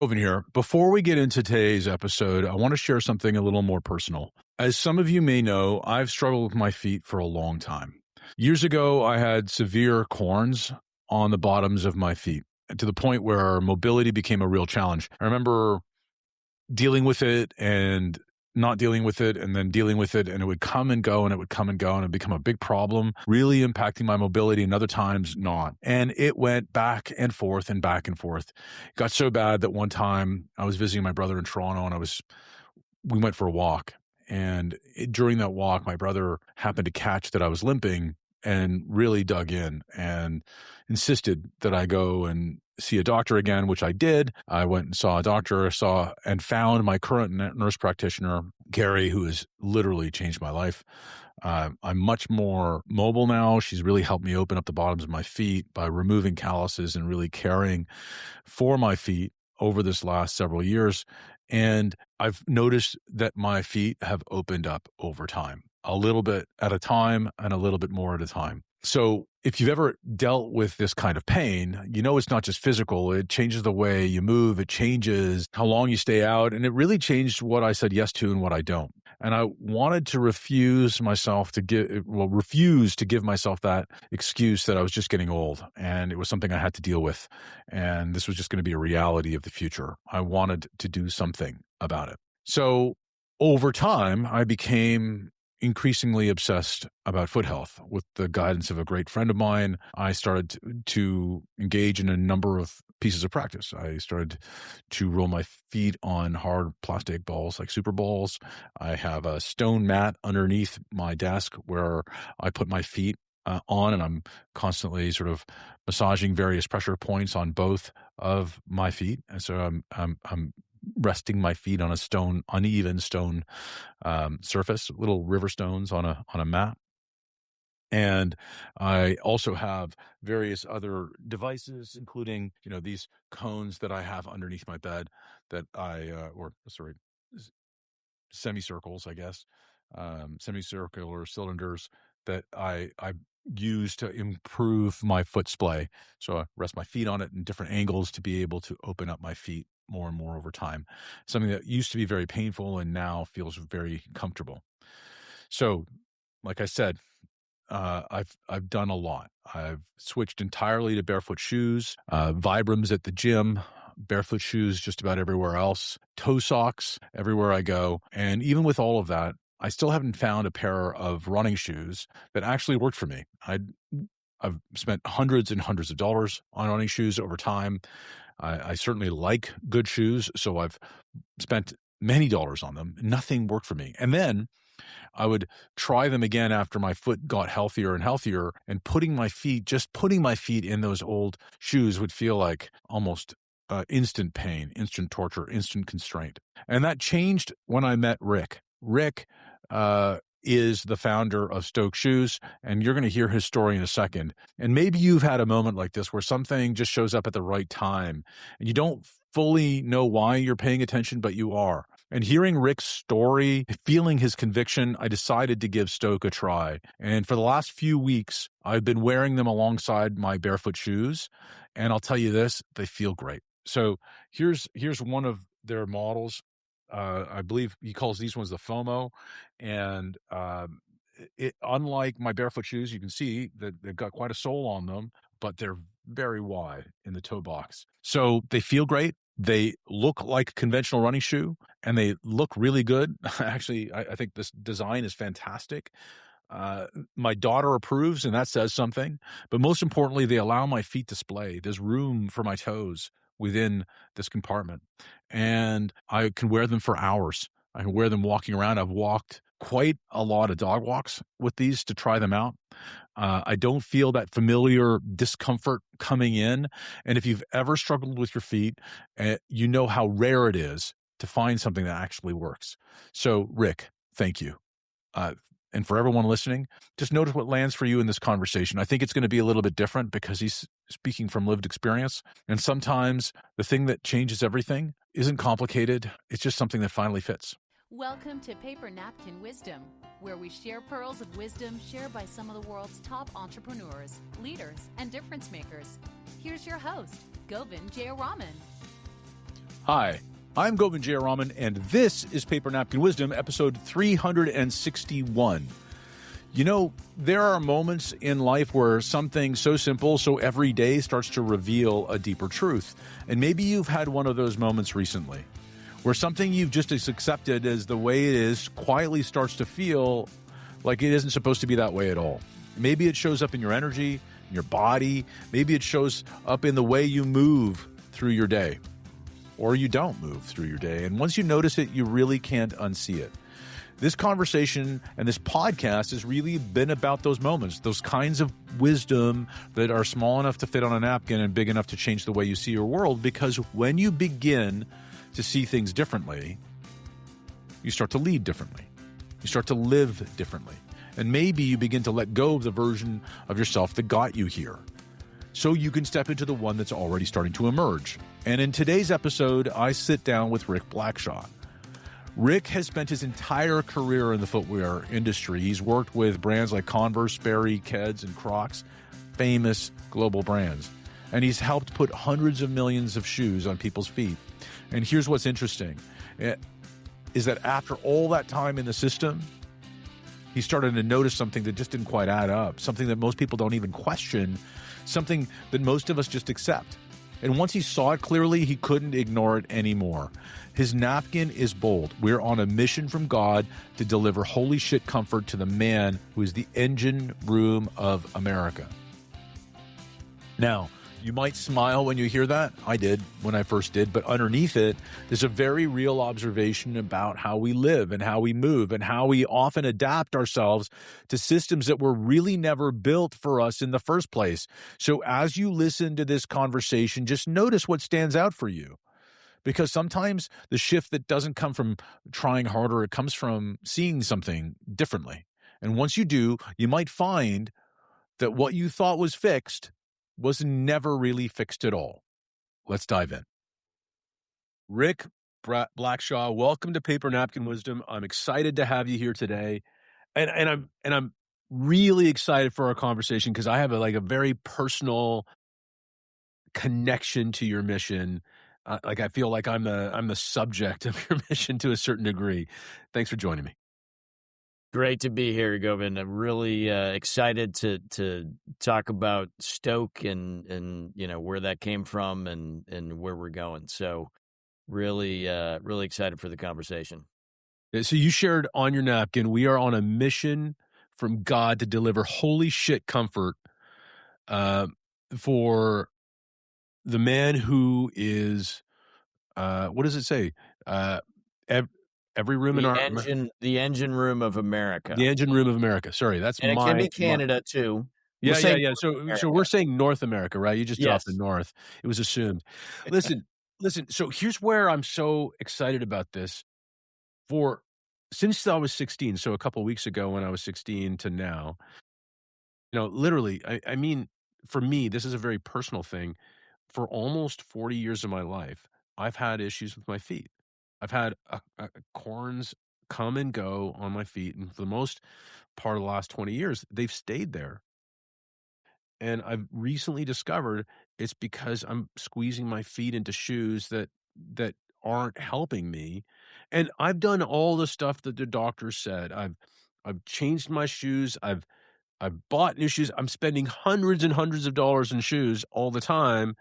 Over here. Before we get into today's episode, I want to share something a little more personal. As some of you may know, I've struggled with my feet for a long time. Years ago, I had severe corns on the bottoms of my feet to the point where mobility became a real challenge. I remember dealing with it and not dealing with it and then dealing with it, and it would come and go and it would come and go and it would become a big problem, really impacting my mobility, and other times not. And it went back and forth and back and forth. It got so bad that one time I was visiting my brother in Toronto, and we went for a walk. And during that walk, my brother happened to catch that I was limping and really dug in and insisted that I go and see a doctor again, which I did. I went and saw a doctor, and found my current nurse practitioner, Gary, who has literally changed my life. I'm much more mobile now. She's really helped me open up the bottoms of my feet by removing calluses and really caring for my feet over this last several years. And I've noticed that my feet have opened up over time, a little bit at a time and a little bit more at a time. So if you've ever dealt with this kind of pain, you know it's not just physical. It changes the way you move. It changes how long you stay out. And it really changed what I said yes to and what I don't. And I wanted to refuse to give myself that excuse that I was just getting old and it was something I had to deal with. And this was just going to be a reality of the future. I wanted to do something about it. So over time, I became increasingly obsessed about foot health. With the guidance of a great friend of mine, I started to engage in a number of pieces of practice. I started to roll my feet on hard plastic balls like super balls. I have a stone mat underneath my desk where I put my feet on, and I'm constantly sort of massaging various pressure points on both of my feet. And so I'm resting my feet on a uneven stone surface, little river stones on a mat. And I also have various other devices, including, these cones that I have underneath my bed that semicircles, I guess, semicircular cylinders that I use to improve my foot splay. So I rest my feet on it in different angles to be able to open up my feet more and more over time. Something that used to be very painful and now feels very comfortable. So, like I said, I've done a lot. I've switched entirely to barefoot shoes, Vibrams at the gym, barefoot shoes just about everywhere else, toe socks everywhere I go. And even with all of that, I still haven't found a pair of running shoes that actually worked for me. I've spent hundreds and hundreds of dollars on running shoes over time. I certainly like good shoes, so I've spent many dollars on them. Nothing worked for me. And then I would try them again after my foot got healthier and healthier, and putting my feet in those old shoes would feel like almost instant pain, instant torture, instant constraint. And that changed when I met Rick. Rick is the founder of Stoke Shoes, and you're going to hear his story in a second. And maybe you've had a moment like this where something just shows up at the right time, and you don't fully know why you're paying attention, but you are. And hearing Rick's story, feeling his conviction, I decided to give Stoke a try. And for the last few weeks, I've been wearing them alongside my barefoot shoes. And I'll tell you this, they feel great. So here's one of their models. I believe he calls these ones the FOMO. And unlike my barefoot shoes, you can see that they've got quite a sole on them, but they're very wide in the toe box. So they feel great. They look like a conventional running shoe, and they look really good. Actually, I think this design is fantastic. My daughter approves, and that says something. But most importantly, they allow my feet to splay. There's room for my toes within this compartment, and I can wear them for hours. I can wear them walking around. I've walked quite a lot of dog walks with these to try them out. I don't feel that familiar discomfort coming in. And if you've ever struggled with your feet, you know how rare it is to find something that actually works. So, Rick, thank you. And for everyone listening, just notice what lands for you in this conversation. I think it's going to be a little bit different because he's speaking from lived experience. And sometimes the thing that changes everything isn't complicated. It's just something that finally fits. Welcome to Paper Napkin Wisdom, where we share pearls of wisdom shared by some of the world's top entrepreneurs, leaders, and difference makers. Here's your host, Govindh Jayaraman. Hi, I'm Govindh Jayaraman, and this is Paper Napkin Wisdom, episode 361. You know, there are moments in life where something so simple, so everyday starts to reveal a deeper truth. And maybe you've had one of those moments recently, where something you've just accepted as the way it is quietly starts to feel like it isn't supposed to be that way at all. Maybe it shows up in your energy, in your body. Maybe it shows up in the way you move through your day. Or you don't move through your day. And once you notice it, you really can't unsee it. This conversation and this podcast has really been about those moments, those kinds of wisdom that are small enough to fit on a napkin and big enough to change the way you see your world. Because when you begin to see things differently, you start to lead differently. You start to live differently. And maybe you begin to let go of the version of yourself that got you here, so you can step into the one that's already starting to emerge. And in today's episode, I sit down with Rick Blackshaw. Rick has spent his entire career in the footwear industry. He's worked with brands like Converse, Sperry, Keds, and Crocs, famous global brands. And he's helped put hundreds of millions of shoes on people's feet. And here's what's interesting, is that after all that time in the system, he started to notice something that just didn't quite add up, something that most people don't even question, something that most of us just accept. And once he saw it clearly, he couldn't ignore it anymore. His napkin is bold. We're on a mission from God to deliver holy shit comfort to the man who is the engine room of America. Now, you might smile when you hear that. I did when I first did. But underneath it, there's a very real observation about how we live and how we move and how we often adapt ourselves to systems that were really never built for us in the first place. So as you listen to this conversation, just notice what stands out for you. Because sometimes the shift that doesn't come from trying harder, it comes from seeing something differently. And once you do, you might find that what you thought was fixed was never really fixed at all. Let's dive in. Rick Blackshaw, welcome to Paper Napkin Wisdom. I'm excited to have you here today, and I'm really excited for our conversation because I have a very personal connection to your mission. I feel like I'm the subject of your mission to a certain degree. Thanks for joining me. Great to be here, Govindh. I'm really excited to talk about Stoke and where that came from and where we're going. So really excited for the conversation. So you shared on your napkin, we are on a mission from God to deliver holy shit comfort for the man who is, what does it say? Every room in our the engine room of America. The engine room of America. Sorry, that's and it can be Canada too. Yeah. So we're saying North America, right? You just dropped the North. It was assumed. Listen. So here's where I'm so excited about this. Since I was 16, so a couple of weeks ago when I was 16 to now, literally, I mean, for me, this is a very personal thing. For almost 40 years of my life, I've had issues with my feet. I've had corns come and go on my feet, and for the most part of the last 20 years, they've stayed there. And I've recently discovered it's because I'm squeezing my feet into shoes that aren't helping me. And I've done all the stuff that the doctor said. I've changed my shoes. I've bought new shoes. I'm spending hundreds and hundreds of dollars in shoes all the time,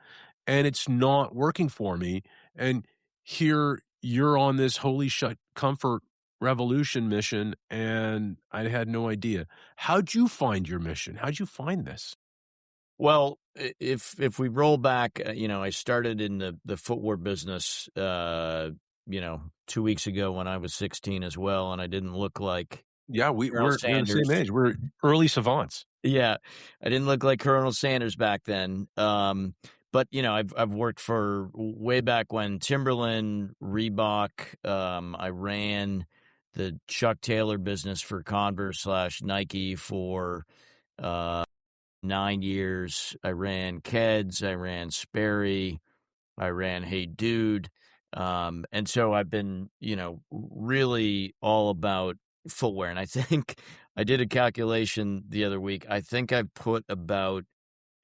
and it's not working for me. And here you're on this holy shit comfort revolution mission, and I had no idea. How'd you find your mission? How'd you find this? Well, if we roll back, I started in the footwear business, 2 weeks ago when I was 16 as well, and I didn't look like we're the same age. We're early savants. Yeah, I didn't look like Colonel Sanders back then. But I've worked for way back when Timberland, Reebok. I ran the Chuck Taylor business for Converse / Nike for 9 years. I ran Keds, I ran Sperry, I ran Hey Dude. And so I've been, really all about footwear. And I think I did a calculation the other week. I think I've put about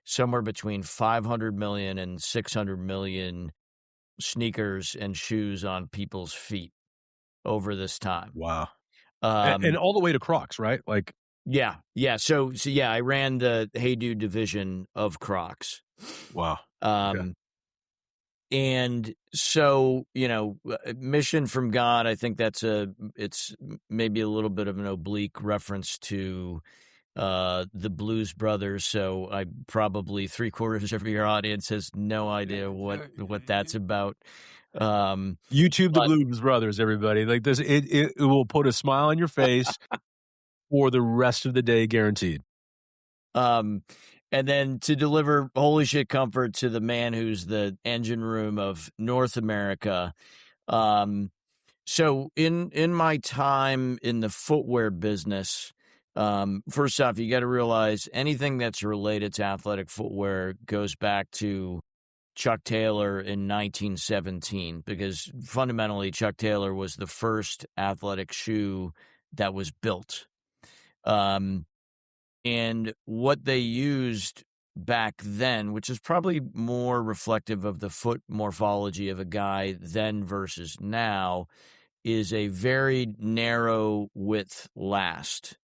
somewhere between 500 million and 600 million sneakers and shoes on people's feet over this time. Wow. Um, And all the way to Crocs, right? Like, yeah. So yeah, I ran the Hey Dude division of Crocs. wow. Okay. And so, mission from God, I think it's maybe a little bit of an oblique reference to the Blues Brothers. So I probably 3/4 of your audience has no idea what that's about. YouTube the Blues Brothers, everybody. Like this, it will put a smile on your face for the rest of the day, guaranteed. And then to deliver holy shit comfort to the man who's the engine room of North America. So in my time in the footwear business, first off, you got to realize anything that's related to athletic footwear goes back to Chuck Taylor in 1917, because fundamentally Chuck Taylor was the first athletic shoe that was built. And what they used back then, which is probably more reflective of the foot morphology of a guy then versus now, is a very narrow width last.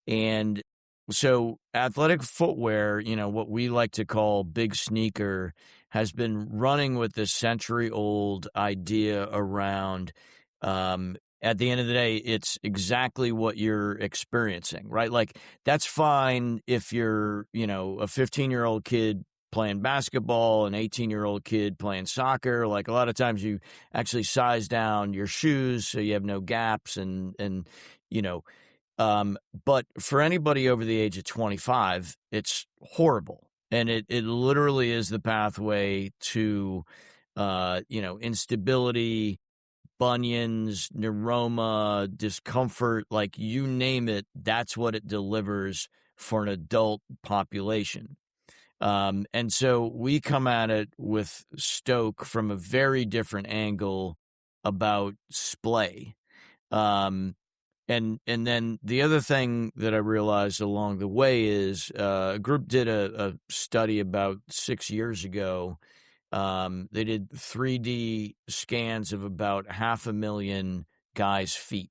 And so athletic footwear, what we like to call big sneaker, has been running with this century-old idea around at the end of the day, it's exactly what you're experiencing, right? Like, that's fine if you're, a 15-year-old kid playing basketball, an 18-year-old kid playing soccer. Like, a lot of times you actually size down your shoes so you have no gaps but for anybody over the age of 25, it's horrible. And it literally is the pathway to, instability, bunions, neuroma, discomfort, like you name it, that's what it delivers for an adult population. And so we come at it with Stoke from a very different angle about splay. And then the other thing that I realized along the way is a group did a study about 6 years ago. They did 3D scans of about 500,000 guys' feet.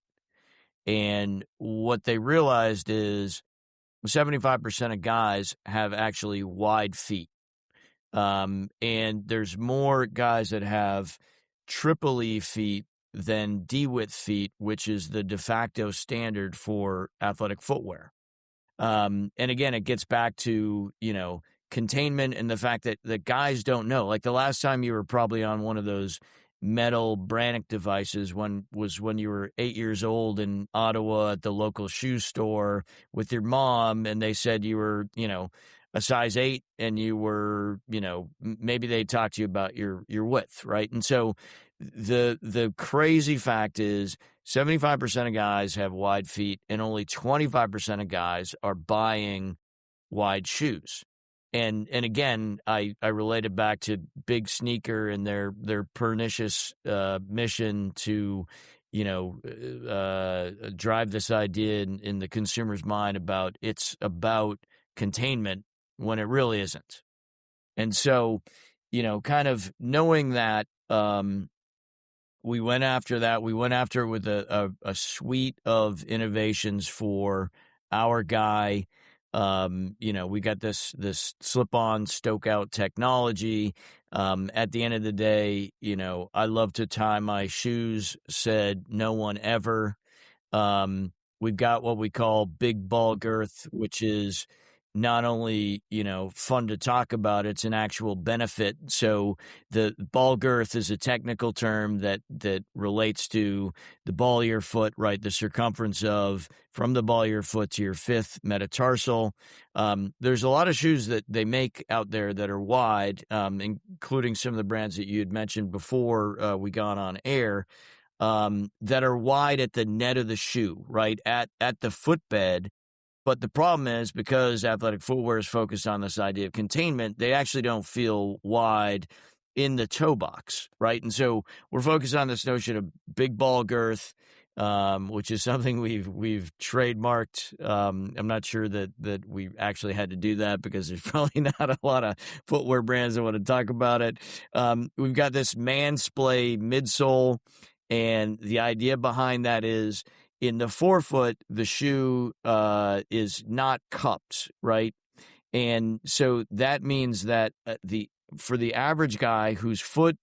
And what they realized is 75% of guys have actually wide feet. And there's more guys that have triple E feet than D-width feet, which is the de facto standard for athletic footwear. And again, it gets back to, containment and the fact that the guys don't know. Like, the last time you were probably on one of those metal Brannock devices was when you were 8 years old in Ottawa at the local shoe store with your mom, and they said you were, a size 8, and you were, maybe they talked to you about your width, right? And so the crazy fact is 75% of guys have wide feet, and only 25% of guys are buying wide shoes. And again, I relate it back to Big Sneaker and their pernicious mission to, drive this idea in the consumer's mind about it's about containment when it really isn't. And so, kind of knowing that, we went after that. We went after it with a suite of innovations for our guy. We got this slip-on stoke out technology. At the end of the day, I love to tie my shoes, said no one ever. We've got what we call big ball girth, which is not only, fun to talk about, it's an actual benefit. So the ball girth is a technical term that relates to the ball of your foot, right? The circumference from the ball of your foot to your fifth metatarsal. There's a lot of shoes that they make out there that are wide, including some of the brands that you had mentioned before we got on air, that are wide at the net of the shoe, right? At the footbed. But the problem is, because athletic footwear is focused on this idea of containment, they actually don't feel wide in the toe box, right? And so we're focused on this notion of big ball girth. which is something we've trademarked. I'm not sure that we actually had to do that because there's probably not a lot of footwear brands that want to talk about it. We've got this Mansplay midsole, and the idea behind that is in the forefoot, the shoe is not cupped, right? And so that means that for the average guy whose foot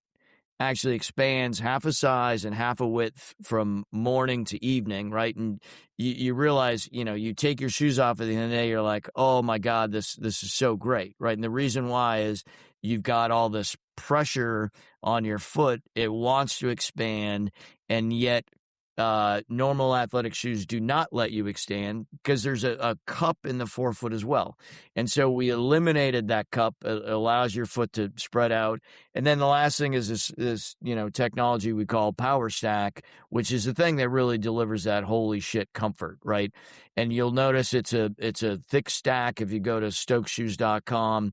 actually expands half a size and half a width from morning to evening, right? And you realize, you take your shoes off at the end of the day, you're like, oh my God, this is so great, right? And the reason why is you've got all this pressure on your foot. It wants to expand, and yet normal athletic shoes do not let you expand because there's a cup in the forefoot as well. And so we eliminated that cup. It allows your foot to spread out. And then the last thing is this technology we call Power Stack, which is the thing that really delivers that holy shit comfort, right? And you'll notice it's a thick stack if you go to stokeshoes.com.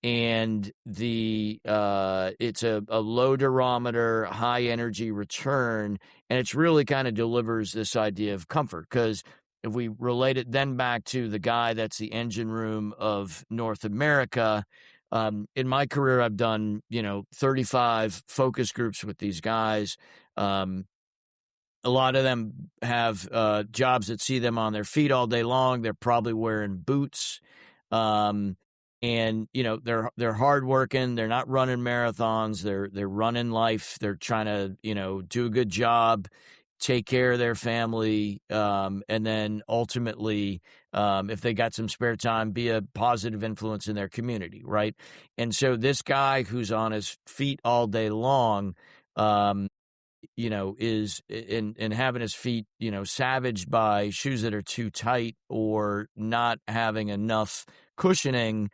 And it's a low durometer, high energy return, and it's really kind of delivers this idea of comfort. Because if we relate it then back to the guy that's the engine room of North America, in my career I've done 35 focus groups with these guys. A lot of them have jobs that see them on their feet all day long. They're probably wearing boots. And they're hardworking. They're not running marathons. They're running life. They're trying to do a good job, take care of their family, and then ultimately, if they got some spare time, be a positive influence in their community, right? And so this guy who's on his feet all day long, is in having his feet, savaged by shoes that are too tight or not having enough cushioning,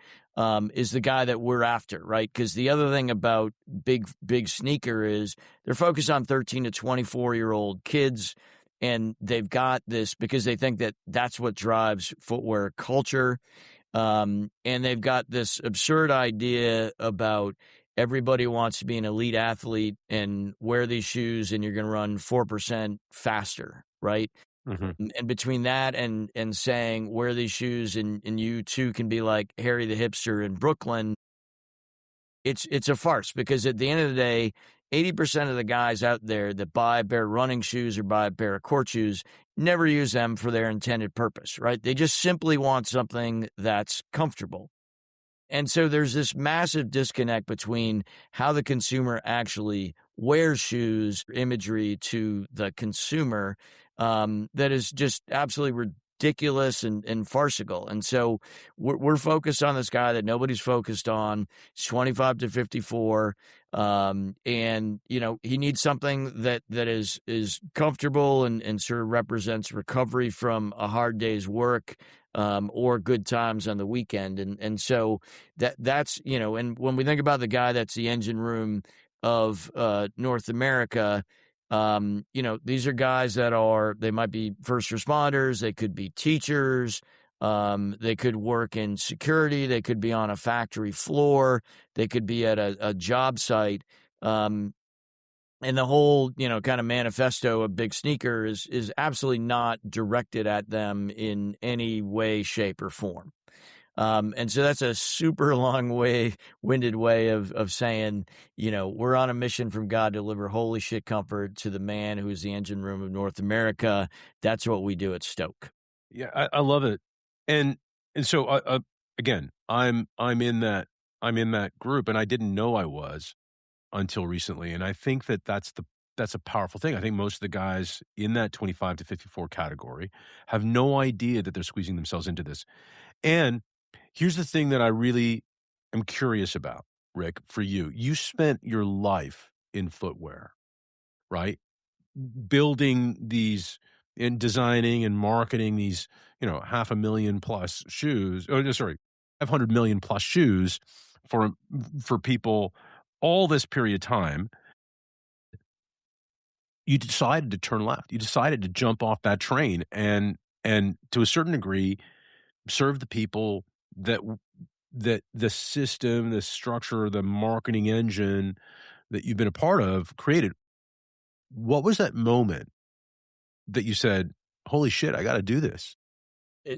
is the guy that we're after, right? Because the other thing about big sneaker is they're focused on 13 to 24-year-old kids, and they've got this because they think that that's what drives footwear culture. And they've got this absurd idea about everybody wants to be an elite athlete and wear these shoes, and you're going to run 4% faster, right? Mm-hmm. And between that and saying wear these shoes and you too can be like Harry the hipster in Brooklyn, it's a farce, because at the end of the day, 80% of the guys out there that buy a pair of running shoes or buy a pair of court shoes never use them for their intended purpose, right? They just simply want something that's comfortable. And so there's this massive disconnect between how the consumer actually wears shoes, imagery to the consumer, that is just absolutely ridiculous and farcical. And so we're focused on this guy that nobody's focused on. He's 25 to 54. And he needs something that is comfortable and sort of represents recovery from a hard day's work, or good times on the weekend. And so that's, and when we think about the guy that's the engine room of North America, these are guys that they might be first responders, they could be teachers, they could work in security, they could be on a factory floor, they could be at a job site. And the whole, kind of manifesto of Big Sneaker is absolutely not directed at them in any way, shape, or form. And so that's a super winded way of saying, we're on a mission from God to deliver holy shit comfort to the man who is the engine room of North America. That's what we do at Stoke. Yeah, I love it. And so again, I'm in that group, and I didn't know I was until recently. And I think that's a powerful thing. I think most of the guys in that 25 to 54 category have no idea that they're squeezing themselves into this. And here's the thing that I really am curious about, Rick, for you. You spent your life in footwear, right? Building these and designing and marketing these, 500,000 plus shoes. Oh, no, sorry, 500 million plus shoes for people all this period of time. You decided to turn left. You decided to jump off that train and to a certain degree serve the people that the system, the structure, the marketing engine that you've been a part of created. What was that moment that you said, "Holy shit, I got to do this"?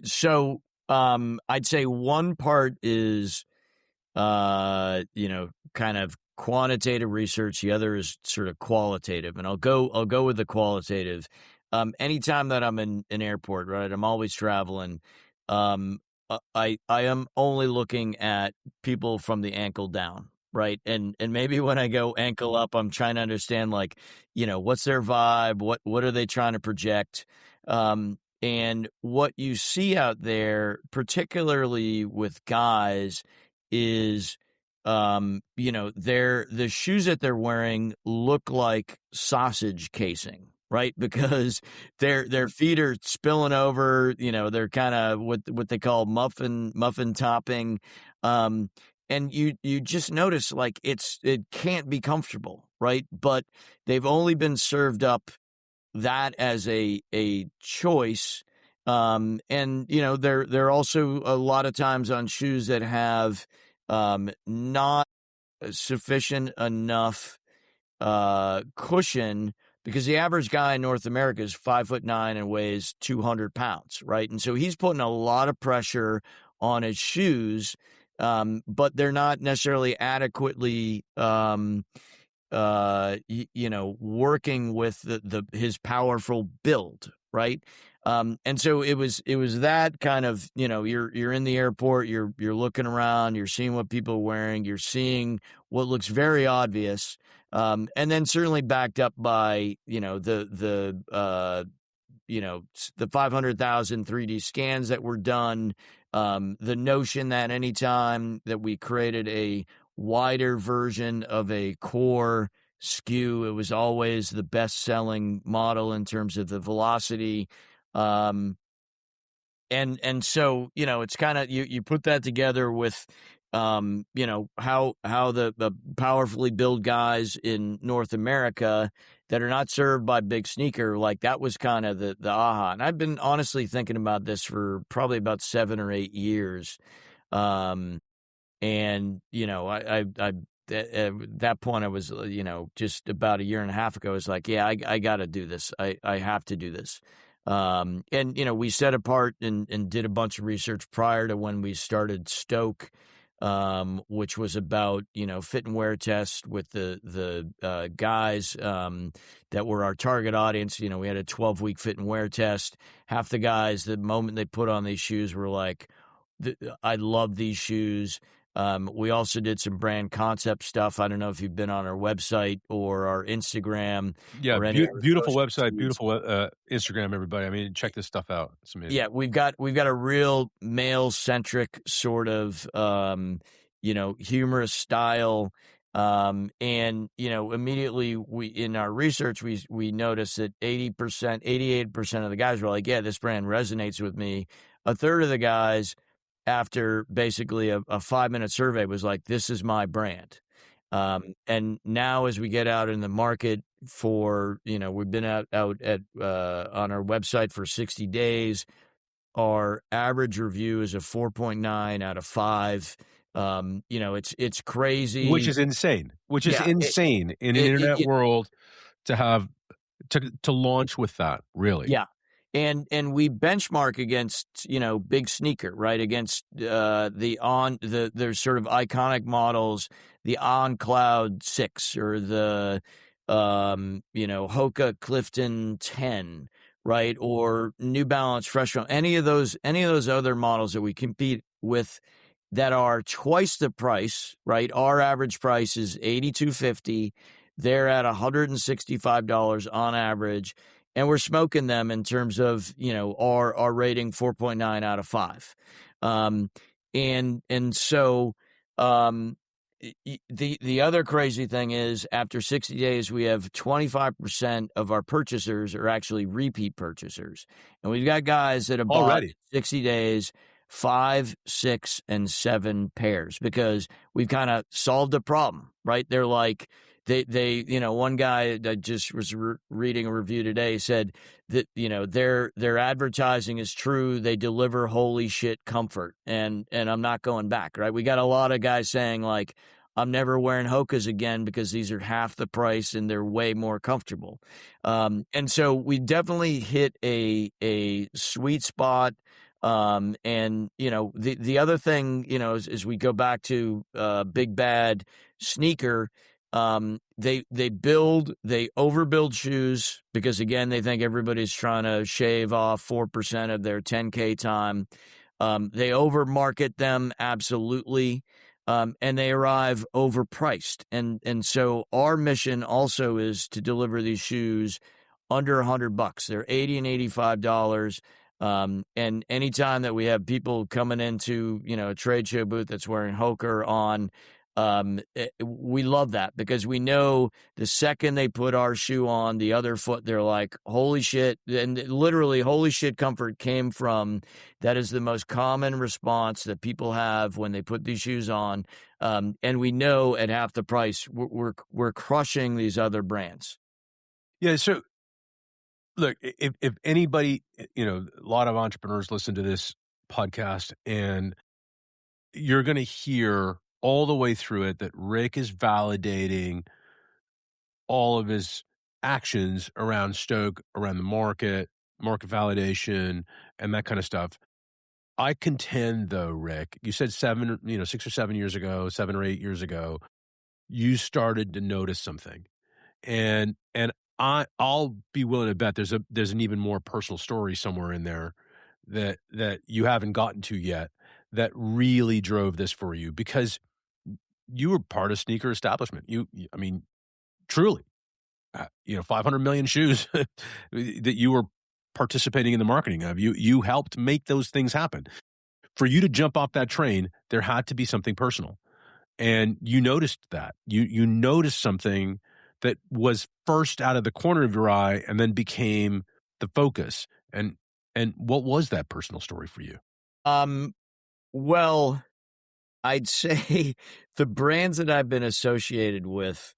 So I'd say one part is kind of quantitative research. The other is sort of qualitative, and I'll go with the qualitative. Anytime that I'm in an airport, right, I'm always traveling. I am only looking at people from the ankle down, right, and maybe when I go ankle up, I'm trying to understand, like, what's their vibe, what are they trying to project. And what you see out there, particularly with guys, is the shoes that they're wearing look like sausage casing, right? Because their feet are spilling over, they're kind of what they call muffin topping. And you just notice, like, it can't be comfortable, right? But they've only been served up that as a choice. And they're also a lot of times on shoes that have not sufficient enough cushion, because the average guy in North America is 5'9" and weighs 200 pounds, right? And so he's putting a lot of pressure on his shoes, but they're not necessarily adequately working with his powerful build, right? And so it was that kind of, you're in the airport, you're looking around, you're seeing what people are wearing, you're seeing what looks very obvious, and then certainly backed up by the 500,000 3D scans that were done. The notion that anytime that we created a wider version of a core SKU, it was always the best-selling model in terms of the velocity. And so, it's kind of, you put that together with, how the powerfully built guys in North America that are not served by big sneaker, like, that was kind of the aha. And I've been honestly thinking about this for probably about 7 or 8 years. And, I at that point, I was, just about a year and a half ago, I was like, yeah, I got to do this. I have to do this. And, we set apart and did a bunch of research prior to when we started Stoke, which was about, fit and wear tests with the guys that were our target audience. We had a 12-week fit and wear test. Half the guys, the moment they put on these shoes, were like, I love these shoes. We also did some brand concept stuff. I don't know if you've been on our website or our Instagram. Yeah, Or any beautiful website, beautiful Instagram, everybody. I mean, check this stuff out. It's amazing. Yeah, we've got a real male centric sort of humorous style. And immediately in our research we noticed that 80%, 88% of the guys were like, yeah, this brand resonates with me. A third of the guys, after basically a 5-minute survey, was like, this is my brand. And now as we get out in the market for, we've been out at on our website for 60 days, our average review is a 4.9 out of 5. It's crazy. Which is insane. Which is insane in an internet world to have to launch with that, really. Yeah. And we benchmark against, big sneaker, right? Against there's sort of iconic models, the On Cloud 6 or the Hoka Clifton 10, right? Or New Balance Fresh Run, any of those other models that we compete with that are twice the price, right? Our average price is $82.50. They're at $165 on average. And we're smoking them in terms of, our rating 4.9 out of 5. And so the other crazy thing is, after 60 days, we have 25% of our purchasers are actually repeat purchasers. And we've got guys that have bought 60 days 5, 6, and 7 pairs, because we've kind of solved a problem, right? They're like, they one guy that just was reading a review today said that, their advertising is true. They deliver holy shit comfort, and I'm not going back, right? We got a lot of guys saying, like, I'm never wearing Hoka's again because these are half the price and they're way more comfortable. And so we definitely hit a sweet spot. And the other thing, as we go back to Big Bad Sneaker, they overbuild shoes because again they think everybody's trying to shave off 4% of their 10K time. They overmarket them absolutely, and they arrive overpriced. And so our mission also is to deliver these shoes under $100. They're $80 and $85. And anytime that we have people coming into, a trade show booth that's wearing Hoka on, we love that because we know the second they put our shoe on the other foot, they're like, holy shit. And literally, holy shit comfort came from that is the most common response that people have when they put these shoes on. And we know at half the price, we're crushing these other brands. Yeah. So look, if anybody, a lot of entrepreneurs listen to this podcast, and you're going to hear all the way through it that Rick is validating all of his actions around Stoke, around the market validation, and that kind of stuff. I contend, though, Rick, you said 6 or 7 years ago, 7 or 8 years ago, you started to notice something, and I'll be willing to bet there's an even more personal story somewhere in there that you haven't gotten to yet that really drove this for you, because you were part of sneaker establishment. I mean, truly, 500 million shoes that you were participating in the marketing of. You helped make those things happen. For you to jump off that train, there had to be something personal. And you noticed that. You noticed something that was first out of the corner of your eye and then became the focus. And what was that personal story for you? Well, I'd say the brands that I've been associated with,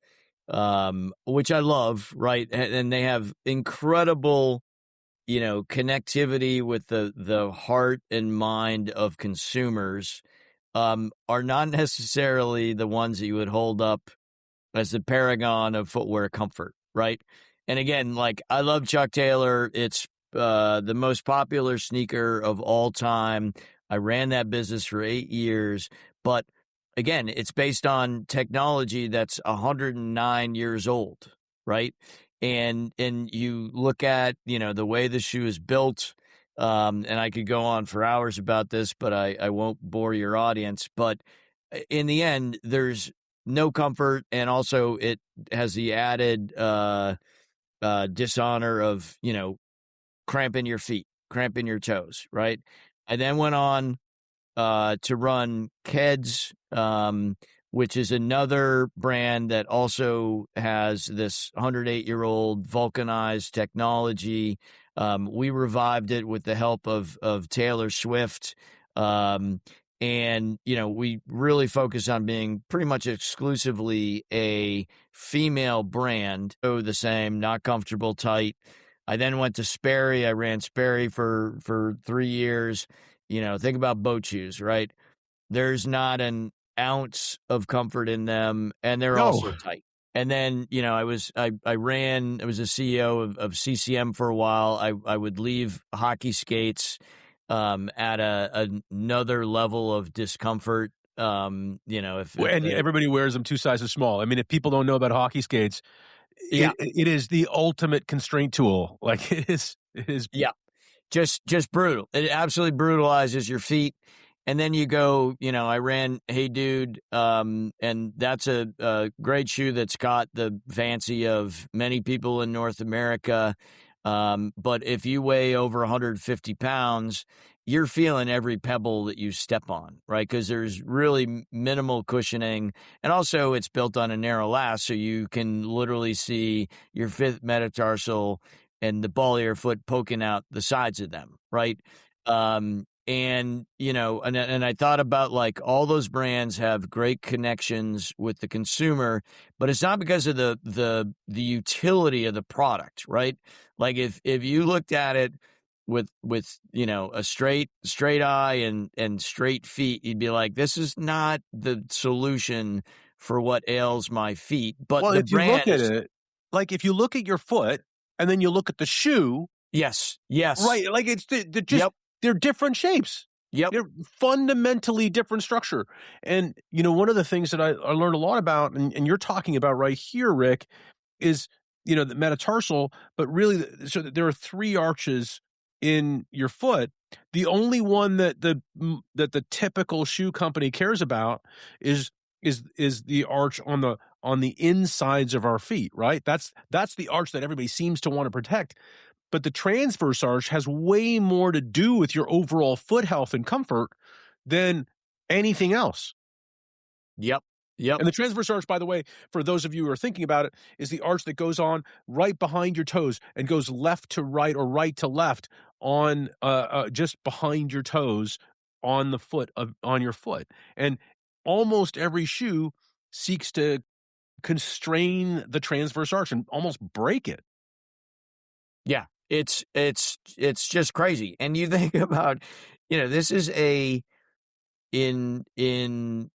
which I love, right? And they have incredible, connectivity with the heart and mind of consumers, are not necessarily the ones that you would hold up as the paragon of footwear comfort, right? And again, like, I love Chuck Taylor. It's the most popular sneaker of all time. I ran that business for 8 years, but again, it's based on technology that's 109 years old, right? And you look at, the way the shoe is built, and I could go on for hours about this, but I won't bore your audience. But in the end, there's no comfort, and also it has the added dishonor of, cramping your feet, cramping your toes, right? I then went on to run Keds, which is another brand that also has this 108-year-old vulcanized technology. We revived it with the help of Taylor Swift. And, we really focus on being pretty much exclusively a female brand. So the same, not comfortable, tight. I then went to Sperry. I ran Sperry for 3 years. Think about boat shoes, right? There's not an ounce of comfort in them, and they're also tight. And then, I was a CEO of CCM for a while. I would leave hockey skates at another level of discomfort. If everybody wears them 2 sizes small. I mean, if people don't know about hockey skates, it is the ultimate constraint tool. Like, it is. Yeah. Just brutal. It absolutely brutalizes your feet. And then you go, I ran Hey Dude, and that's a great shoe that's got the fancy of many people in North America. But if you weigh over 150 pounds, you're feeling every pebble that you step on, right? Because there's really minimal cushioning. And also it's built on a narrow last, so you can literally see your fifth metatarsal and the ball of your foot poking out the sides of them, right? And I thought about, like, all those brands have great connections with the consumer, but it's not because of the utility of the product, right? Like, if you looked at it with a straight eye and straight feet, you'd be like, this is not the solution for what ails my feet. But Well, the if you look brand at is it, like if you look at your foot and then you look at the shoe, yes, right? Like they're just Yep. they're different shapes. Yep. They're fundamentally different structure. And one of the things that I learned a lot about, and you're talking about right here, Rick, is the metatarsal, but really, so there are 3 arches in your foot. The only one that the typical shoe company cares about is the arch on the insides of our feet, right? That's the arch that everybody seems to want to protect. But the transverse arch has way more to do with your overall foot health and comfort than anything else. Yep. And the transverse arch, by the way, for those of you who are thinking about it, is the arch that goes on right behind your toes and goes left to right or right to left on just behind your toes on the foot on your foot. And almost every shoe seeks to constrain the transverse arch and almost break it. Yeah, it's just crazy. And you think about, this is in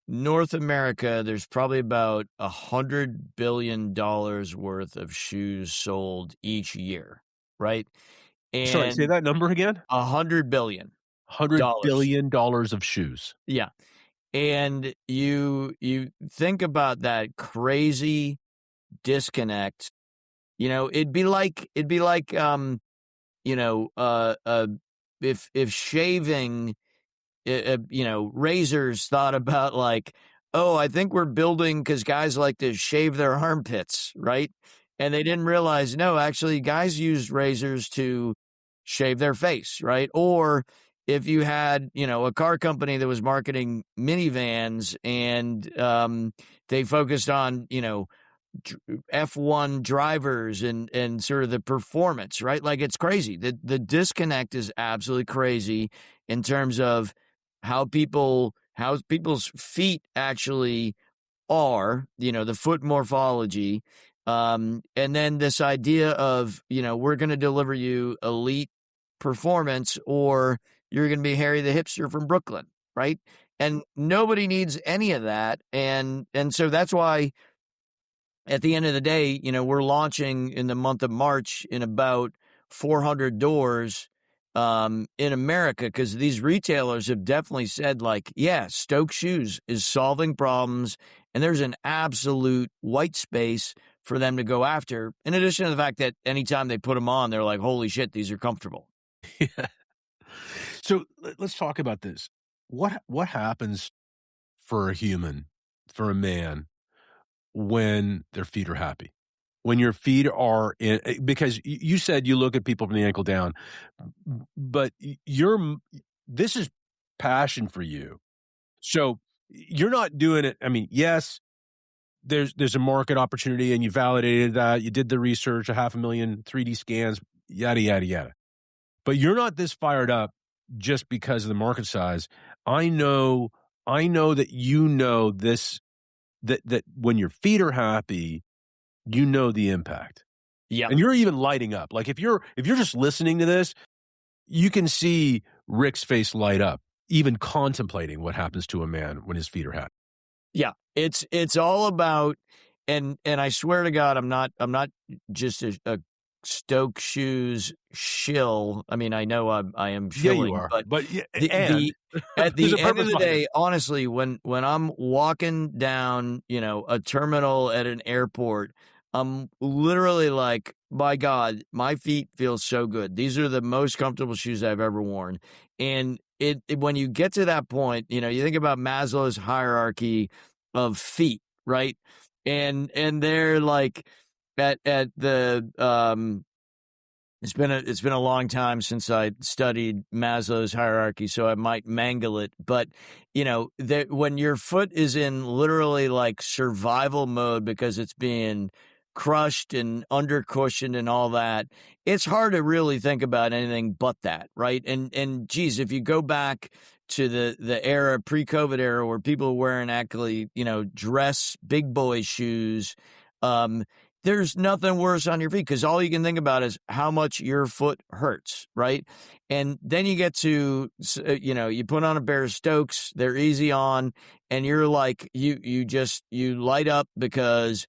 North America, there's probably about $100 billion worth of shoes sold each year, right? And Sorry, say that number again. $100 billion. $100 billion of shoes. Yeah. And you think about that crazy disconnect. It'd be like if shaving, razors thought about like, oh, I think we're building because guys like to shave their armpits, right? And they didn't realize, no, actually guys use razors to shave their face, right? Or if you had, a car company that was marketing minivans and they focused on, F1 drivers and sort of the performance, right? Like it's crazy. The disconnect is absolutely crazy in terms of how people's feet actually are, the foot morphology. And then this idea of, we're going to deliver you elite performance or you're going to be Harry the hipster from Brooklyn, right? And nobody needs any of that. And so that's why at the end of the day, we're launching in the month of March in about 400 doors in America because these retailers have definitely said like, yeah, Stoke Shoes is solving problems and there's an absolute white space for them to go after. In addition to the fact that anytime they put them on, they're like, holy shit, these are comfortable. Yeah. So let's talk about this. What happens for a human, for a man, when their feet are happy? When your feet are in, because you said you look at people from the ankle down, but this is passion for you. So you're not doing it. I mean, yes, there's a market opportunity and you validated that. You did the research, 500,000 3D scans, yada, yada, yada. But you're not this fired up just because of the market size. I know that this, that when your feet are happy, the impact. Yeah. And you're even lighting up. Like if you're just listening to this, you can see Rick's face light up, even contemplating what happens to a man when his feet are happy. Yeah. It's all about, and I swear to God, I'm not just a Stoke Shoes shill. I mean, I know I am shilling, you are. but yeah, at the end of the day, honestly, when I'm walking down, a terminal at an airport, I'm literally like, my God, my feet feel so good. These are the most comfortable shoes I've ever worn. And when you get to that point, you think about Maslow's hierarchy of feet, right? And they're like at the it's been a long time since I studied Maslow's hierarchy, so I might mangle it. But when your foot is in literally like survival mode because it's being crushed and under cushioned and all that, it's hard to really think about anything but that, right? And geez, if you go back to the era, pre-COVID era, where people were wearing actually, dress big boy shoes, there's nothing worse on your feet because all you can think about is how much your foot hurts, right? And then you get to, you put on a pair of Stokes, they're easy on, and you're like, you light up because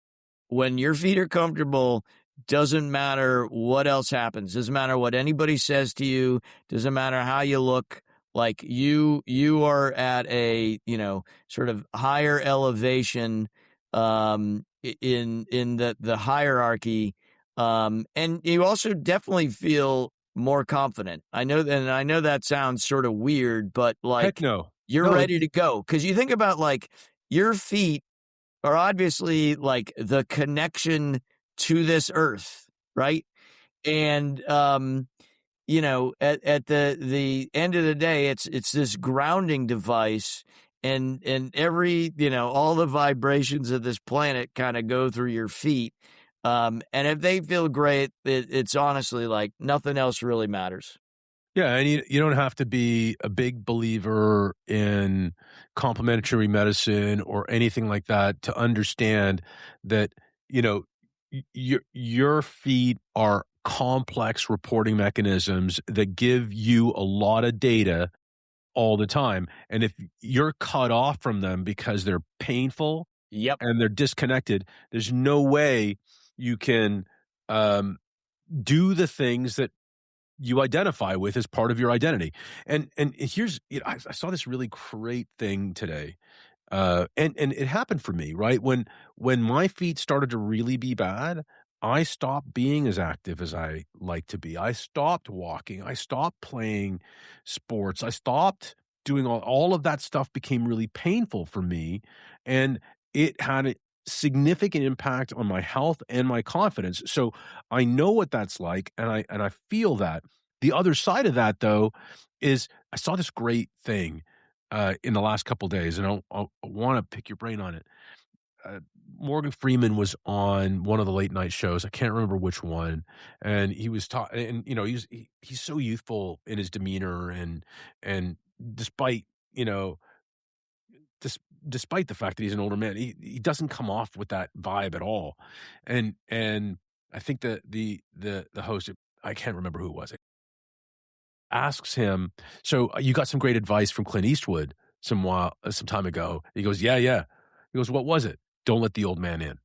when your feet are comfortable, doesn't matter what else happens, doesn't matter what anybody says to you, doesn't matter how you look. Like you are at a, sort of higher elevation, in the hierarchy, and you also definitely feel more confident. I know that sounds sort of weird, but Heck like no. you're No, ready to go because you think about like your feet are obviously like the connection to this earth, right? And at the end of the day, it's this grounding device, and every all the vibrations of this planet kind of go through your feet, and if they feel great, it's honestly like nothing else really matters. yeah, and you don't have to be a big believer in complementary medicine or anything like that to understand that, your feet are complex reporting mechanisms that give you a lot of data all the time. And if you're cut off from them because they're painful Yep. and they're disconnected, there's no way you can um, do the things that you identify with as part of your identity. And here's, I saw this really great thing today. And it happened for me, right? When my feet started to really be bad, I stopped being as active as I like to be. I stopped walking. I stopped playing sports. I stopped doing all of that stuff became really painful for me. And it had a significant impact on my health and my confidence. So I know what that's like, and I feel that. The other side of that, though, is I saw this great thing in the last couple days, and I want to pick your brain on it. Morgan Freeman was on one of the late night shows. I can't remember which one, and he was talking. And he's so youthful in his demeanor, and despite despite the fact that he's an older man, he doesn't come off with that vibe at all. And I think that the host, I can't remember who it was, asks him, "So you got some great advice from Clint Eastwood some time ago." He goes, "Yeah, yeah." He goes, "What was it?" "Don't let the old man in."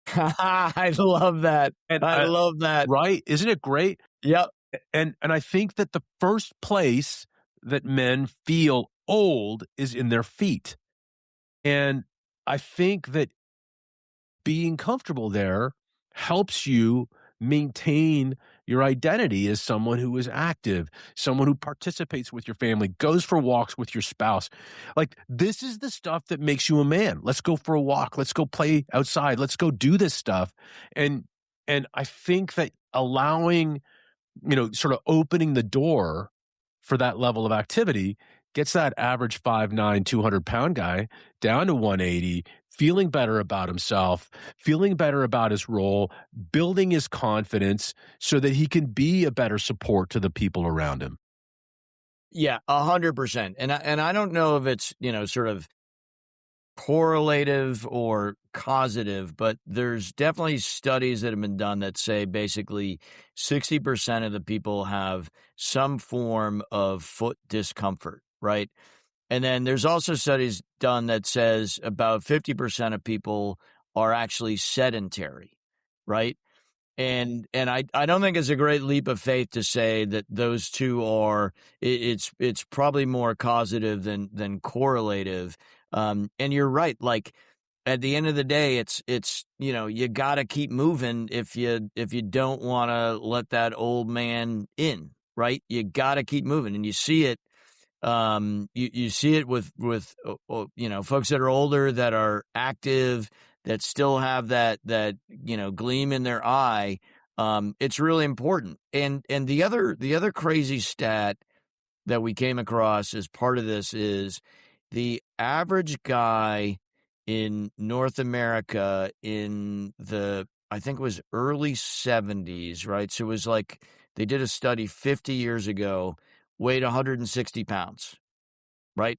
I love that. And I love that. right? Isn't it great? Yep. And I think that the first place that men feel old is in their feet. And I think that being comfortable there helps you maintain your identity as someone who is active, someone who participates with your family, goes for walks with your spouse. Like, this is the stuff that makes you a man. Let's go for a walk. Let's go play outside. Let's go do this stuff. And I think that allowing, sort of opening the door for that level of activity gets that average 5'9", 200-pound guy down to 180, feeling better about himself, feeling better about his role, building his confidence so that he can be a better support to the people around him. Yeah, 100%. And I don't know if it's, sort of correlative or causative, but there's definitely studies that have been done that say basically 60% of the people have some form of foot discomfort, right? And then there's also studies done that says about 50% of people are actually sedentary, right? And I don't think it's a great leap of faith to say that those two are it's probably more causative than correlative. And you're right, like at the end of the day, it's you got to keep moving if you don't want to let that old man in, right? You got to keep moving, and you see it. You see it with folks that are older, that are active, that still have that gleam in their eye. It's really important. And the other crazy stat that we came across as part of this is the average guy in North America in the, I think it was early 70s, right? So it was like they did a study 50 years ago, weighed 160 pounds, right?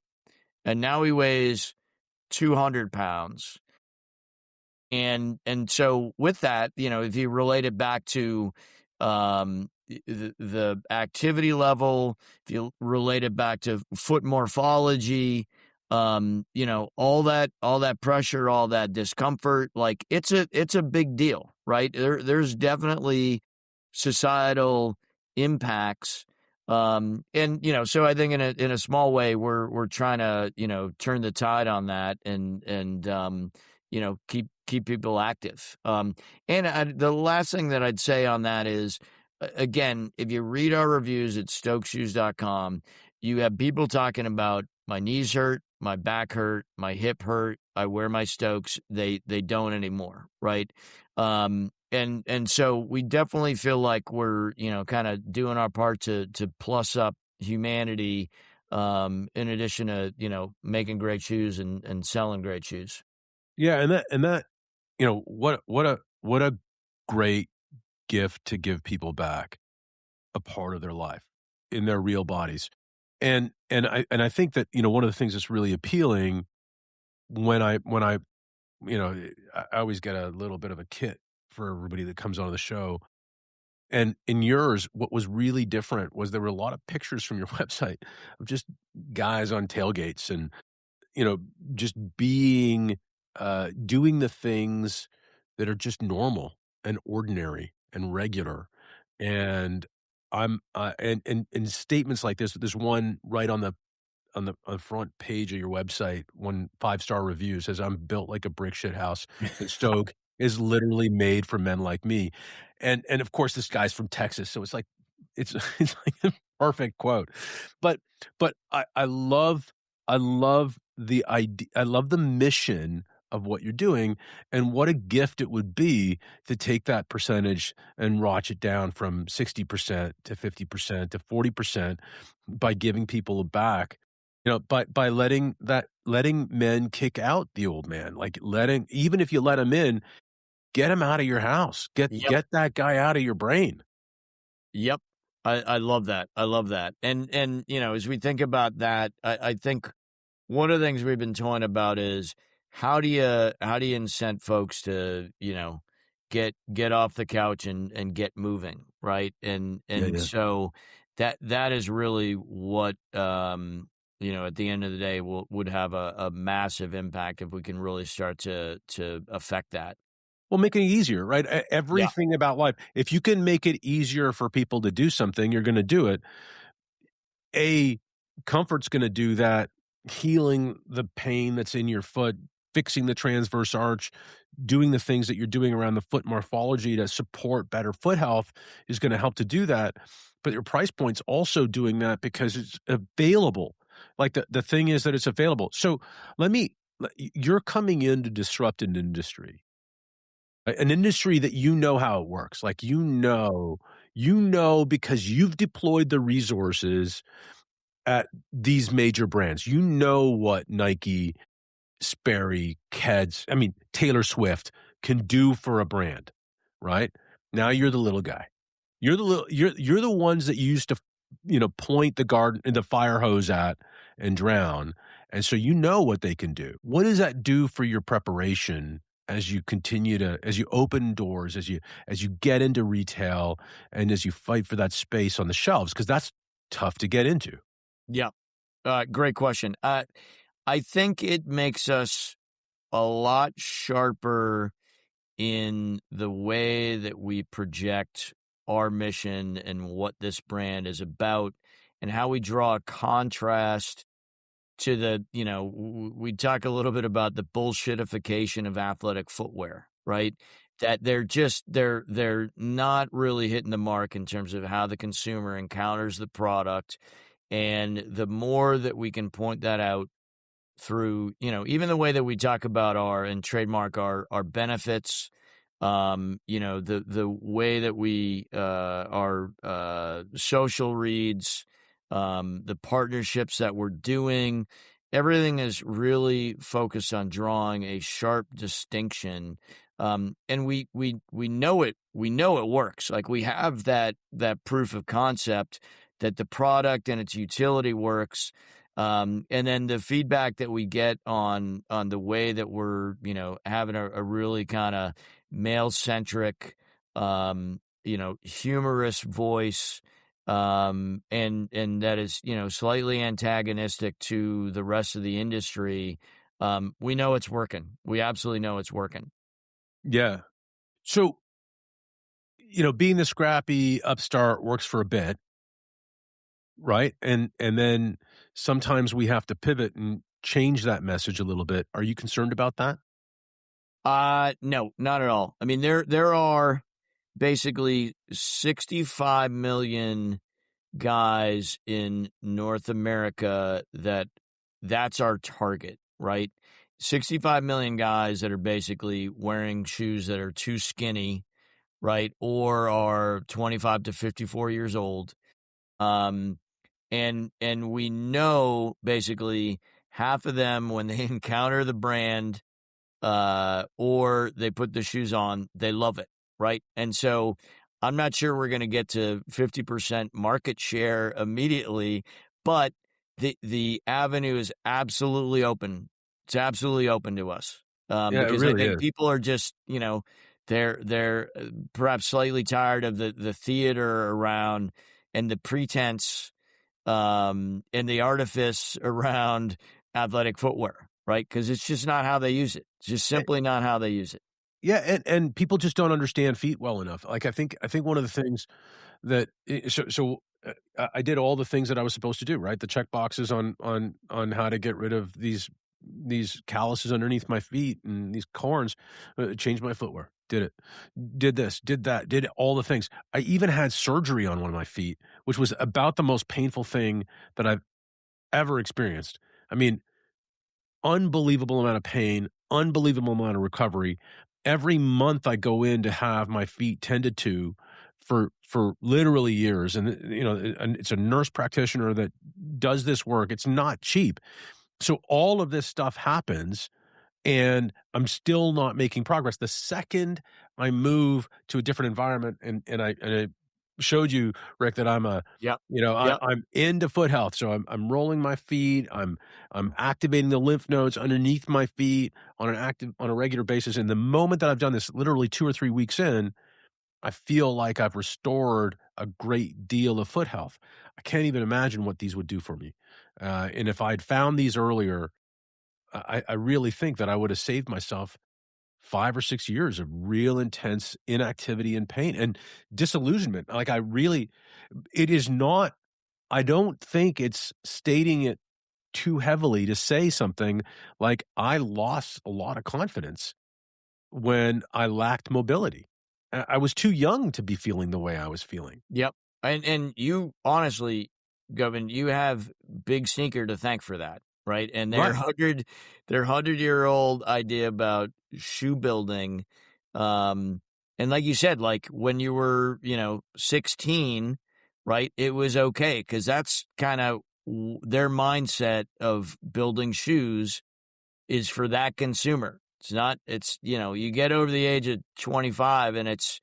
And now he weighs 200 pounds. And so with that, if you relate it back to the activity level, if you relate it back to foot morphology, all that pressure, all that discomfort, like it's a big deal, right? There's definitely societal impacts. And so I think in a small way, we're trying to, turn the tide on that and keep people active. The last thing that I'd say on that is, again, if you read our reviews at stokeshoes.com, you have people talking about my knees hurt, my back hurt, my hip hurt. I wear my Stokes. They don't anymore, right? And so we definitely feel like we're kind of doing our part to plus up humanity, in addition to making great shoes and selling great shoes. Yeah, and that what a great gift to give people back a part of their life in their real bodies. And I think that one of the things that's really appealing when I I always get a little bit of a kit for everybody that comes onto the show. And in yours, what was really different was there were a lot of pictures from your website of just guys on tailgates and just being, doing the things that are just normal and ordinary and regular. And and statements like this, there's one right on the front page of your website, one 5-star review says, "I'm built like a brick shit house, and Stoke is literally made for men like me." And of course, this guy's from Texas, so it's it's like the perfect quote. But I love the idea. I love the mission of what you're doing, and what a gift it would be to take that percentage and watch it down from 60% to 50% to 40% by giving people back. By letting men kick out the old man, like even if you let him in, get him out of your house, Yep. get that guy out of your brain. Yep. I love that. I love that. And as we think about that, I think one of the things we've been talking about is how do you incent folks to, get off the couch and get moving, right? Yeah, And yeah. so that is really what at the end of the day would have a massive impact if we can really start to affect that. Well, making it easier, right? Yeah. Everything about life. If you can make it easier for people to do something, you're going to do it. Comfort's going to do that, healing the pain that's in your foot, fixing the transverse arch, doing the things that you're doing around the foot morphology to support better foot health is going to help to do that. But your price point's also doing that because it's available. Like the thing is that it's available. So you're coming in to disrupt an industry. An industry that how it works. Like because you've deployed the resources at these major brands. You know what Nike, Sperry, Keds, I mean, Taylor Swift can do for a brand, right? Now you're the little guy. You're the ones that you used to, point the fire hose at and drown. And so you know what they can do. What does that do for your preparation as you as you open doors, as you get into retail and as you fight for that space on the shelves? Because that's tough to get into. Yeah. Great question. I think it makes us a lot sharper in the way that we project our mission and what this brand is about and how we draw a contrast to we talk a little bit about the bullshitification of athletic footwear, right? That they're not really hitting the mark in terms of how the consumer encounters the product. And the more that we can point that out through, even the way that we talk about and trademark our benefits, the way that we, our social reads, the partnerships that we're doing, everything is really focused on drawing a sharp distinction. And we know it works. Like we have that proof of concept that the product and its utility works. And then the feedback that we get on the way that we're, having a really kind of male centric, humorous voice, and that is, slightly antagonistic to the rest of the industry. We know it's working. We absolutely know it's working. Yeah. So, being the scrappy upstart works for a bit, right? And then sometimes we have to pivot and change that message a little bit. Are you concerned about that? No, not at all. I mean, there are basically 65 million guys in North America that's our target, right? 65 million guys that are basically wearing shoes that are too skinny, right? Or are 25 to 54 years old. And we know basically half of them, when they encounter the brand, or they put the shoes on, they love it, right? And so I'm not sure we're going to get to 50% market share immediately, but the avenue is absolutely open. It's absolutely open to us, Yeah, it because I really think is. people are just, they're perhaps slightly tired of the theater around and the pretense, and the artifice around athletic footwear, right? Because it's just not how they use it. It's just simply not how they use it. Yeah, and people just don't understand feet well enough. Like, I think one of the things that I did all the things that I was supposed to do, right? The check boxes on how to get rid of these calluses underneath my feet and these corns, changed my footwear, did it, did this, did that, did all the things. I even had surgery on one of my feet, which was about the most painful thing that I've ever experienced. I mean, unbelievable amount of pain, unbelievable amount of recovery. Every month I go in to have my feet tended to for literally years, and and it's a nurse practitioner that does this work. It's not cheap. So all of this stuff happens, and I'm still not making progress. The second I move to a different environment, and I showed you, Rick, that I'm a Yep. I'm into foot health. So I'm rolling my feet, I'm activating the lymph nodes underneath my feet on a regular basis. And the moment that I've done this, literally 2 or 3 weeks in, I feel like I've restored a great deal of foot health. I can't even imagine what these would do for me. And if I'd found these earlier, I really think that I would have saved myself 5 or 6 years of real intense inactivity and pain and disillusionment. Like, it is not, I don't think it's stating it too heavily to say something like, I lost a lot of confidence when I lacked mobility. I was too young to be feeling the way I was feeling. Yep. And you honestly, Govin, you have Big Sneaker to thank for that, right? And their Right. 100-year-old idea about shoe building, and like you said, like when you were 16, right? It was okay because that's kind of their mindset of building shoes is for that consumer. It's not. It's you get over the age of 25 and it's.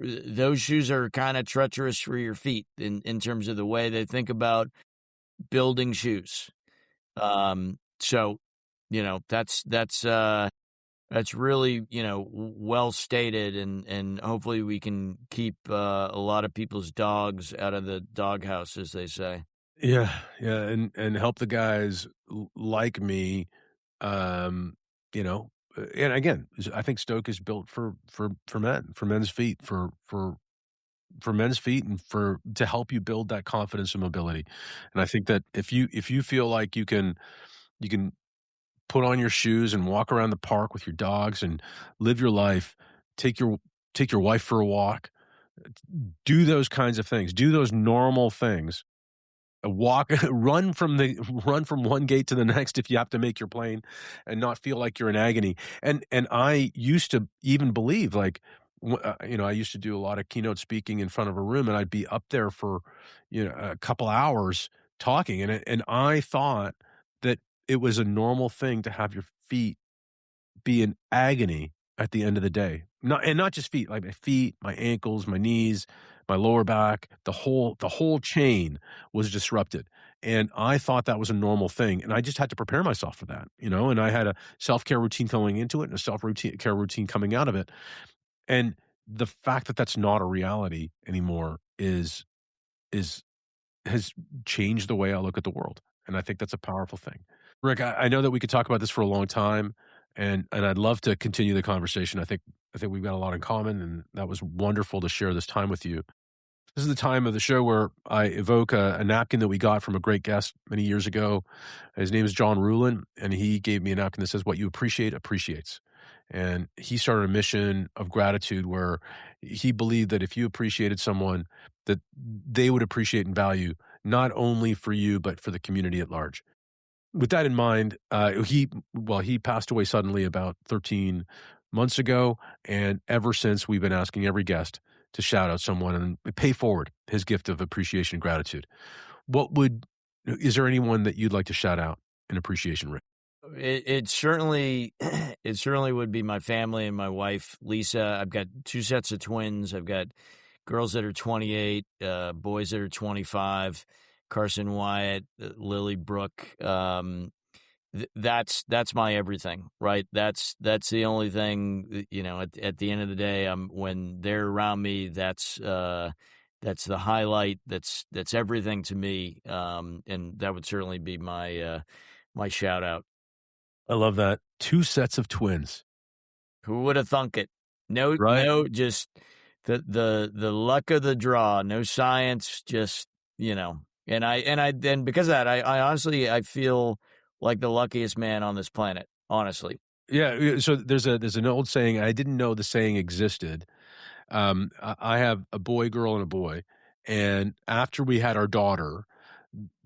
Those shoes are kind of treacherous for your feet in terms of the way they think about building shoes. So, that's really, well stated, and hopefully we can keep a lot of people's dogs out of the doghouse, as they say. Yeah, yeah, and help the guys like me, um, and again, I think Stoke is built for men, for men's feet, for men's feet, and to help you build that confidence and mobility. And I think that if you feel like you can put on your shoes and walk around the park with your dogs and live your life, take your wife for a walk, do those kinds of things, do those normal things, walk run from one gate to the next if you have to make your plane, and not feel like you're in agony. And I used to even believe, like, I used to do a lot of keynote speaking in front of a room, and I'd be up there for a couple hours talking, and I thought that it was a normal thing to have your feet be in agony at the end of the day. Not just feet, like my feet, my ankles, my knees, my lower back, the whole chain was disrupted. And I thought that was a normal thing. And I just had to prepare myself for that, and I had a self-care routine going into it and a self-care routine coming out of it. And the fact that that's not a reality anymore is has changed the way I look at the world. And I think that's a powerful thing. Rick, I know that we could talk about this for a long time, and I'd love to continue the conversation. I think we've got a lot in common, and that was wonderful to share this time with you. This is the time of the show where I evoke a napkin that we got from a great guest many years ago. His name is John Rulin, and he gave me a napkin that says, "What you appreciate appreciates." And he started a mission of gratitude where he believed that if you appreciated someone, that they would appreciate and value not only for you, but for the community at large. With that in mind, he passed away suddenly about 13 months ago, and ever since we've been asking every guest to shout out someone and pay forward his gift of appreciation and gratitude. Is there anyone that you'd like to shout out in appreciation, Rick? It certainly it certainly would be my family and my wife, Lisa. I've got 2 sets of twins. I've got girls that are 28, boys that are 25, Carson Wyatt, Lily Brooke. That's my everything, right? That's the only thing, at the end of the day, when they're around me, that's the highlight. That's everything to me. And that would certainly be my shout out. I love that. 2 sets of twins. Who would have thunk it? No, Right? no, just the luck of the draw. No science, just and because of that, I honestly I feel like the luckiest man on this planet. Honestly, Yeah. So there's an old saying. I didn't know the saying existed. I have a boy, girl, and a boy, and after we had our daughter,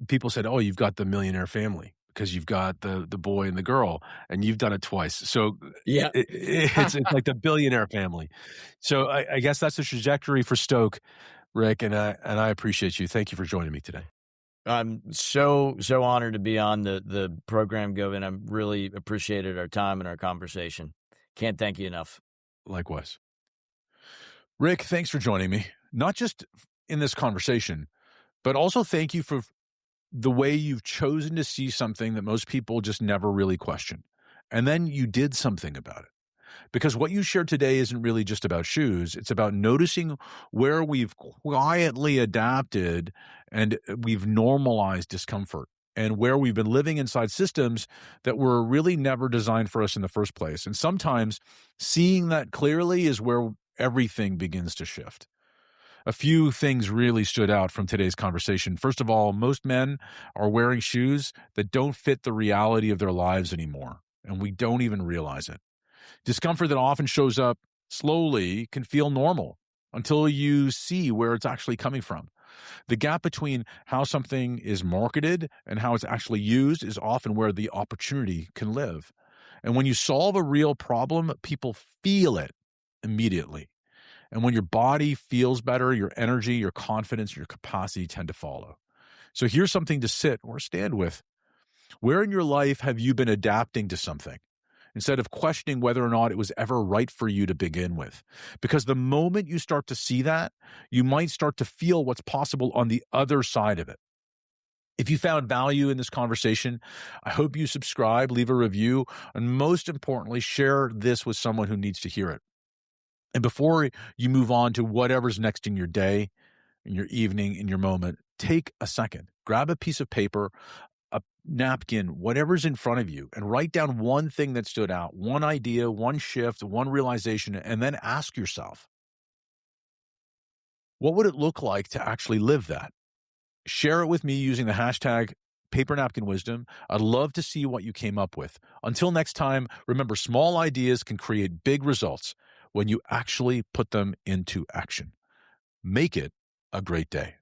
people said, "Oh, you've got the millionaire family." Because you've got the boy and the girl, and you've done it twice. So yeah. it's like the billionaire family. So I guess that's the trajectory for Stoke, Rick, and I appreciate you. Thank you for joining me today. I'm so honored to be on the program, Govin. I really appreciated our time and our conversation. Can't thank you enough. Likewise. Rick, thanks for joining me, not just in this conversation, but also thank you for the way you've chosen to see something that most people just never really question. And then you did something about it. Because what you shared today isn't really just about shoes. It's about noticing where we've quietly adapted and we've normalized discomfort, and where we've been living inside systems that were really never designed for us in the first place. And sometimes seeing that clearly is where everything begins to shift. A few things really stood out from today's conversation. First of all, most men are wearing shoes that don't fit the reality of their lives anymore, and we don't even realize it. Discomfort that often shows up slowly can feel normal until you see where it's actually coming from. The gap between how something is marketed and how it's actually used is often where the opportunity can live. And when you solve a real problem, people feel it immediately. And when your body feels better, your energy, your confidence, your capacity tend to follow. So here's something to sit or stand with. Where in your life have you been adapting to something instead of questioning whether or not it was ever right for you to begin with? Because the moment you start to see that, you might start to feel what's possible on the other side of it. If you found value in this conversation, I hope you subscribe, leave a review, and most importantly, share this with someone who needs to hear it. And before you move on to whatever's next in your day, in your evening, in your moment, take a second, grab a piece of paper, a napkin, whatever's in front of you, and write down one thing that stood out, one idea, one shift, one realization, and then ask yourself, what would it look like to actually live that? Share it with me using the hashtag Paper Napkin Wisdom. I'd love to see what you came up with. Until next time, remember, small ideas can create big results when you actually put them into action. Make it a great day.